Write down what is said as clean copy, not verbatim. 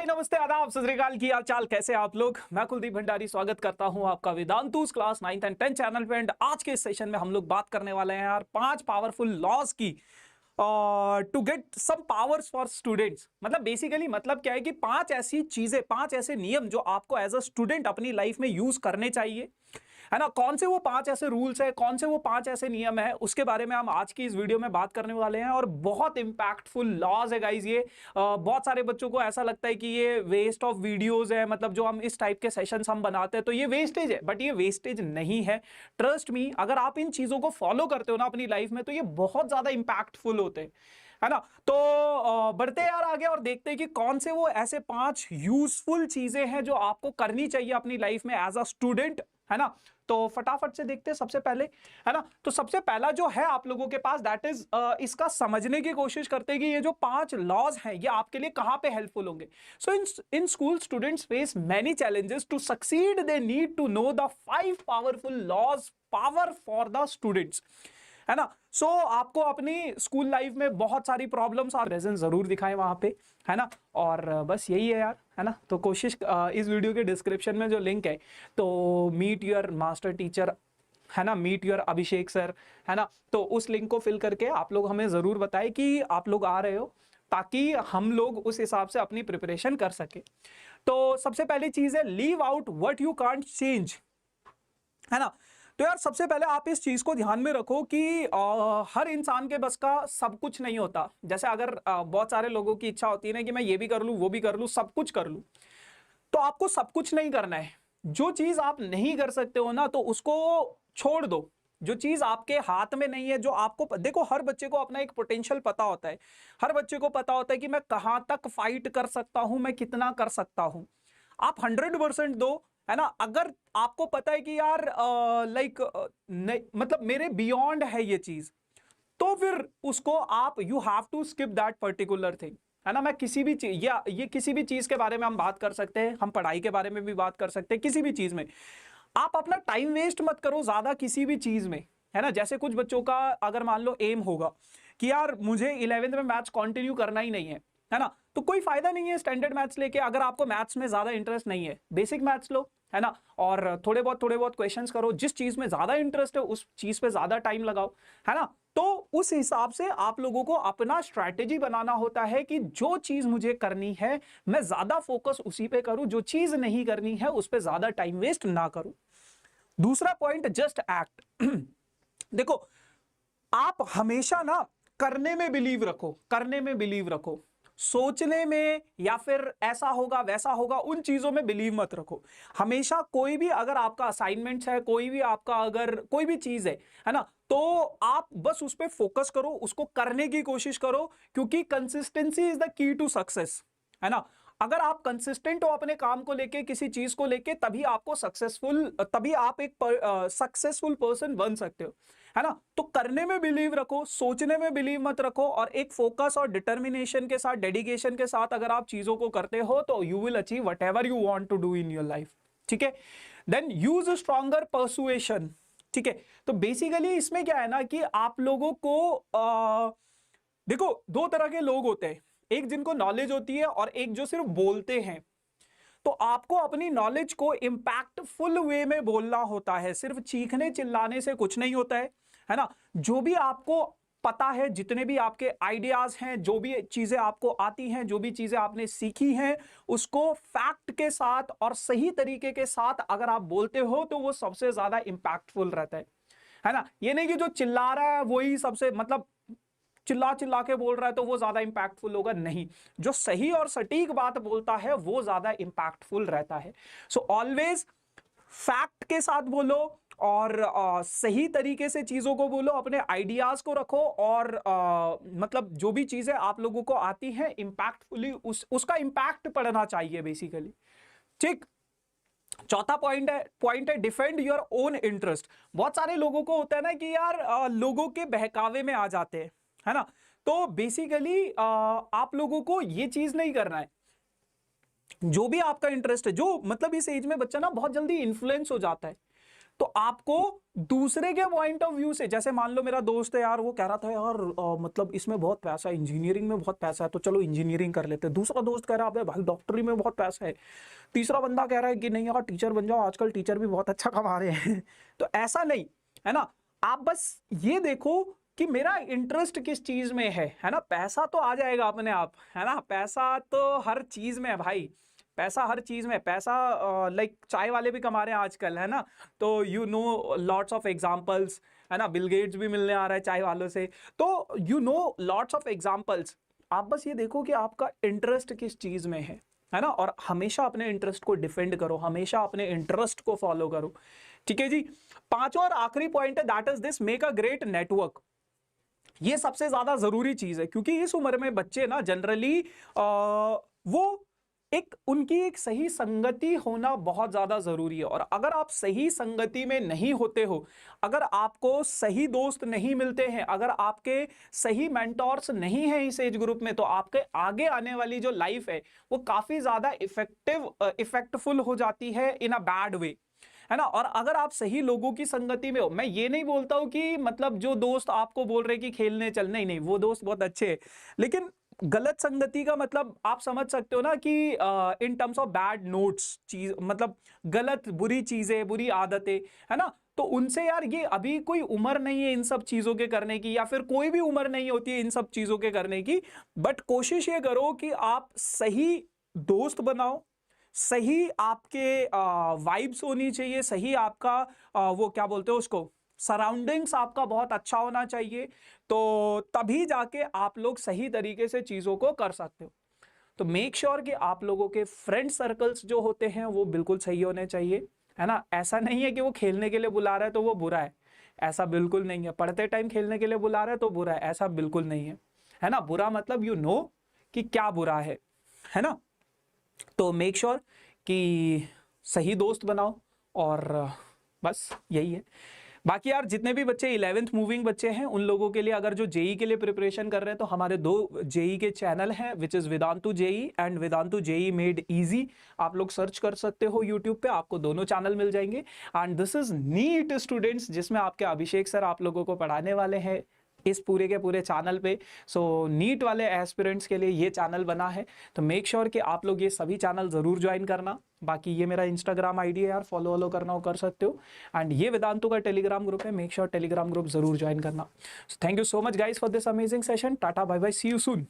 हाय नमस्ते आदाब सत श्री अकाल, की हाल चाल, कैसे आप लोग। मैं कुलदीप भंडारी स्वागत करता हूं आपका Vedantu's class 9th and 10th channel पे। एंड आज के इस सेशन में हम लोग बात करने वाले हैं यार 5 powerful laws key to get some powers for students. मतलब बेसिकली मतलब क्या है कि 5 ऐसी चीजें, 5 ऐसे नियम जो आपको एज अ स्टूडेंट अपनी लाइफ में यूज करने चाहिए, है ना। कौन से वो 5 ऐसे रूल्स है, कौन से वो 5 ऐसे नियम है, उसके बारे में हम आज की इस वीडियो में बात करने वाले हैं। और बहुत इंपैक्टफुल लॉज है गाइज ये। बहुत सारे बच्चों को ऐसा लगता है कि ये वेस्ट ऑफ वीडियोस है, मतलब जो हम इस टाइप के सेशंस हम बनाते हैं तो ये वेस्टेज है, बट ये वेस्टेज नहीं है। ट्रस्ट मी, अगर आप इन चीजों को फॉलो करते हो ना अपनी लाइफ में तो ये बहुत ज्यादा इंपैक्टफुल होते हैं, है ना। तो बढ़ते यार आगे और देखते हैं कि कौन से वो ऐसे 5 यूजफुल चीजें हैं जो आपको करनी चाहिए अपनी लाइफ में एज अ स्टूडेंट, है ना। तो फटाफट से देखते हैं सबसे पहले, है ना। तो सबसे पहला जो है आप लोगों के पास, दैट इज इसका समझने की कोशिश करते हैं कि ये जो 5 लॉज हैं ये आपके लिए कहां पे हेल्पफुल होंगे। So in school students face many challenges to succeed, they need to know the 5 powerful laws, power for the students, है ना। सो आपको अपनी स्कूल लाइफ में बहुत सारी प्रॉब्लम्स आप प्रेजेंट जरूर दिखाएं वहां पे, है ना। और बस यही है यार, है ना। तो कोशिश, इस वीडियो के डिस्क्रिप्शन में जो लिंक है, तो मीट योर मास्टर टीचर, है ना, मीट योर अभिषेक सर, है ना। तो उस लिंक को फिल करके आप लोग हमें जरूर बताएं कि आप लोग आ रहे हो, ताकि हम लोग उस हिसाब से अपनी प्रिपरेशन कर सके। तो सबसे पहली चीज है leave out what you can't change, है ना। तो यार सबसे पहले आप इस चीज को ध्यान में रखो कि हर इंसान के बस का सब कुछ नहीं होता। जैसे अगर बहुत सारे लोगों की इच्छा होती है ना कि मैं ये भी कर लूं, वो भी कर लूं, सब कुछ कर लूं, तो आपको सब कुछ नहीं करना है। जो चीज आप नहीं कर सकते हो ना, तो उसको छोड़ दो। जो चीज आपके हाथ में नहीं है, जो आपको देखो, हर बच्चे को अपना एक पोटेंशियल पता होता है। हर बच्चे को पता होता है कि मैं कहां तक फाइट कर सकता हूं, मैं कितना कर सकता हूं। आप 100% दो, है ना। अगर आपको पता है कि यार लाइक मतलब मेरे बियॉन्ड है ये चीज, तो फिर उसको आप you have to skip that particular thing, है ना। मैं किसी भी चीज, या ये किसी भी चीज के बारे में हम बात कर सकते हैं, हम पढ़ाई के बारे में भी बात कर सकते हैं, किसी भी चीज में आप अपना टाइम वेस्ट मत करो ज्यादा किसी भी चीज में, है ना। जैसे कुछ बच्चों का अगर मान लो एम होगा कि यार मुझे 11th में मैथ्स कंटिन्यू करना ही नहीं है ना, तो कोई फायदा नहीं है स्टैंडर्ड मैथ्स लेके। अगर आपको मैथ्स में ज्यादा इंटरेस्ट नहीं है, बेसिक मैथ्स लो, है ना। और थोड़े बहुत क्वेश्चंस करो, जिस चीज में ज्यादा इंटरेस्ट है उस चीज पे ज्यादा टाइम लगाओ, है ना। तो उस हिसाब से आप लोगों को अपना स्ट्रैटेजी बनाना होता है कि जो चीज मुझे करनी है मैं ज्यादा फोकस उसी पे करूं, जो चीज नहीं करनी है उस पे ज्यादा टाइम वेस्ट ना करूं। दूसरा पॉइंट, जस्ट एक्ट। देखो, आप हमेशा ना करने में बिलीव रखो, करने में बिलीव रखो। सोचने में या फिर ऐसा होगा वैसा होगा उन चीजों में बिलीव मत रखो। हमेशा कोई भी अगर आपका असाइनमेंट है, कोई भी आपका अगर कोई भी चीज है ना, तो आप बस उस पर फोकस करो, उसको करने की कोशिश करो, क्योंकि consistency is the key to success, है ना। अगर आप कंसिस्टेंट हो अपने काम को लेके, किसी चीज को लेके, तभी आपको सक्सेसफुल, तभी आप एक सक्सेसफुल पर्सन बन सकते हो, है ना। तो करने में बिलीव रखो, सोचने में बिलीव मत रखो, और एक फोकस और डिटर्मिनेशन के साथ, डेडिकेशन के साथ अगर आप चीजों को करते हो तो you will achieve whatever you want to do in your life, ठीक है। देन यूज स्ट्रॉन्गर परसुएशन, ठीक है। तो बेसिकली इसमें क्या है ना कि आप लोगों को देखो, 2 तरह के लोग होते हैं, एक जिनको नॉलेज होती है और एक जो सिर्फ बोलते हैं। तो आपको अपनी नॉलेज को इंपैक्टफुल वे में बोलना होता है, सिर्फ चीखने चिल्लाने से कुछ नहीं होता है ना। जो भी आपको पता है, जितने भी आपके आइडियाज हैं, जो भी चीजें आपको आती हैं, जो भी चीजें आपने सीखी हैं, उसको फैक्ट के साथ और सही तरीके के साथ अगर आप बोलते हो तो वो सबसे ज्यादा इंपैक्टफुल रहता है ना। ये नहीं कि जो चिल्ला रहा है वही सबसे, मतलब चिल्ला चिल्ला के बोल रहा है तो वो ज्यादा इंपैक्टफुल होगा, नहीं। जो सही और सटीक बात बोलता है वो ज्यादा इंपैक्टफुल रहता है। सो ऑलवेज फैक्ट के साथ बोलो, और सही तरीके से चीजों को बोलो, अपने आइडियाज को रखो, और मतलब जो भी चीजें आप लोगों को आती हैं इंपैक्टफुली उसका इंपैक्ट पड़ना चाहिए बेसिकली, ठीक। चौथा पॉइंट है डिफेंड योर ओन इंटरेस्ट। बहुत सारे लोगों को होता है ना कि यार लोगों के बहकावे में आ जाते हैं, है ना। तो बेसिकली आप लोगों को ये चीज नहीं करना है। जो भी आपका इंटरेस्ट है, जो मतलब इस एज में बच्चा ना बहुत जल्दी इन्फ्लुएंस हो जाता है, तो आपको दूसरे के पॉइंट ऑफ व्यू से, जैसे मान लो मेरा दोस्त है यार, वो कह रहा था यार मतलब इसमें बहुत पैसा है, इंजीनियरिंग में बहुत पैसा है, तो चलो इंजीनियरिंग कर लेते हैं। दूसरा दोस्त कह रहा है भाई डॉक्टरी में बहुत पैसा है। तीसरा बंदा कह रहा है कि नहीं यार टीचर बन जाओ, आजकल टीचर भी बहुत अच्छा कमा रहे हैं। तो ऐसा नहीं है ना, आप बस ये देखो कि मेरा इंटरेस्ट किस चीज में है ना। पैसा तो आ जाएगा अपने आप, है ना, पैसा तो हर चीज में है भाई, पैसा हर चीज में। पैसा लाइक चाय वाले भी कमा रहे हैं आजकल, है ना, तो you know lots of examples, है ना, बिल गेट्स भी मिलने आ रहा है चाय वालों से, तो you know lots of examples. आप बस ये देखो कि आपका इंटरेस्ट किस चीज में है ना, और हमेशा अपने इंटरेस्ट को डिफेंड करो, हमेशा अपने इंटरेस्ट को फॉलो करो। ठीक है जी। पांचवा और आखिरी पॉइंट है, that is this, make a great network. ये सबसे ज्यादा जरूरी चीज है, क्योंकि इस उम्र में बच्चे ना जनरली वो उनकी एक सही संगति होना बहुत ज्यादा जरूरी है। और अगर आप सही संगति में नहीं होते हो, अगर आपको सही दोस्त नहीं मिलते हैं, अगर आपके सही मेंटोर्स नहीं हैं इस एज ग्रुप में, तो आपके आगे आने वाली जो लाइफ है वो काफी ज्यादा इफेक्टफुल हो जाती है इन अ बैड वे, है ना। और अगर आप सही लोगों की संगति में हो, मैं ये नहीं बोलता हूं कि मतलब जो दोस्त आपको बोल रहे कि खेलने चल, नहीं, वो दोस्त बहुत अच्छे हैं, लेकिन गलत संगति का मतलब आप समझ सकते हो ना कि in terms of bad notes, चीज मतलब गलत बुरी चीजें, बुरी आदतें, है ना, तो उनसे यार, ये अभी कोई उम्र नहीं है इन सब चीजों के करने की, या फिर कोई भी उम्र नहीं होती है इन सब चीजों के करने की। बट कोशिश ये करो कि आप सही दोस्त बनाओ, सही आपके वाइब्स होनी चाहिए, सही आपका वो क्या बोलते हो उसको, सराउंडिंग्स आपका बहुत अच्छा होना चाहिए, तो तभी जाके आप लोग सही तरीके से चीजों को कर सकते हो। तो मेक श्योर कि आप लोगों के फ्रेंड सर्कल्स जो होते हैं वो बिल्कुल सही होने चाहिए, है ना। ऐसा नहीं है कि वो खेलने के लिए बुला रहा है तो वो बुरा है, ऐसा बिल्कुल नहीं है। पढ़ते टाइम खेलने के लिए बुला रहा है तो बुरा है, ऐसा बिल्कुल नहीं है ना। बुरा मतलब यू नो कि क्या बुरा है ना। तो मेक श्योर कि सही दोस्त बनाओ, और बस यही है। बाकी यार जितने भी बच्चे 11th मूविंग बच्चे हैं, उन लोगों के लिए, अगर जो जेई के लिए प्रिपरेशन कर रहे हैं, तो हमारे 2 जेई के चैनल हैं, which is Vedantu JEE and Vedantu JEE made easy. आप लोग सर्च कर सकते हो यूट्यूब पे, आपको दोनों चैनल मिल जाएंगे। And this is NEET students, जिसमें आपके अभिषेक सर आप लोगों को पढ़ाने वाले हैं इस पूरे के पूरे चैनल पे। सो नीट वाले एस्पिरेंट्स के लिए ये चैनल बना है, तो मेक श्योर कि आप लोग ये सभी चैनल जरूर ज्वाइन करना। बाकी ये मेरा इंस्टाग्राम आईडी है यार, फॉलो करना हो कर सकते हो। एंड ये वेदांतु का टेलीग्राम ग्रुप है, मेक श्योर टेलीग्राम ग्रुप जरूर ज्वाइन करना। So thank you so much guys for this amazing session. Tata bye bye, see you soon.